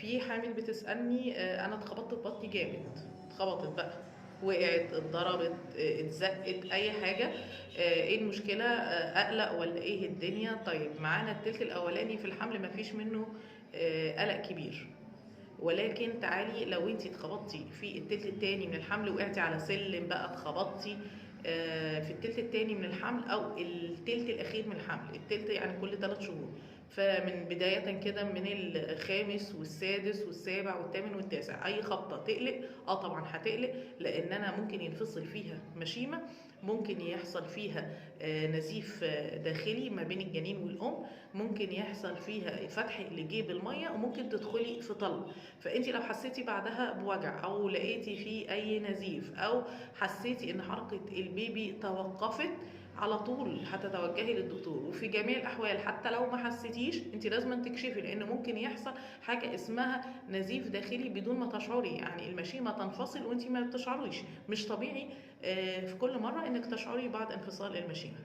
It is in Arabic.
في حامل بتسألني أنا اتخبطت في بطني جامد، اتخبطت بقى، وقعت، اتضربت، اتزقت، أي حاجة، إيه المشكلة؟ أقلق والّا إيه الدنيا؟ طيب معانا التلت الأولاني في الحمل ما فيش منه قلق كبير، ولكن تعالي لو أنتِ اتخبطتِ في التلت التاني من الحمل، وقعتِ على سلم بقى، اتخبطتِ في التلت التاني من الحمل أو التلت الأخير من الحمل، التلت يعني كل 3 شهور، فمن بدايةً كده من الخامس والسادس والسابع والتامن والتاسع، أي خبطة تقلق؟ طبعًا هتقلق، لإن أنا ممكن ينفصل فيها مشيمة، ممكن يحصل فيها نزيف داخلي ما بين الجنين والأم، ممكن يحصل فيها فتح لجيب المَيّة، وممكن تدخلي في طلق. فأنتِ لو حسيتِ بعدها بوجع أو لقيتِ في أي نزيف أو حسيتِ إن حركة البيبي توقفت، على طول هتتوجهي للدكتور، وفي جميع الأحوال حتى لو ما حسيتيش أنتِ لازمًا تكشفي، لأن ممكن يحصل حاجة اسمها نزيف داخلي بدون ما تشعري، يعني المشيمة تنفصل وأنتِ ما تشعريش، مش طبيعي في كل مرة إنِك تشعري بعد انفصال المشيمة.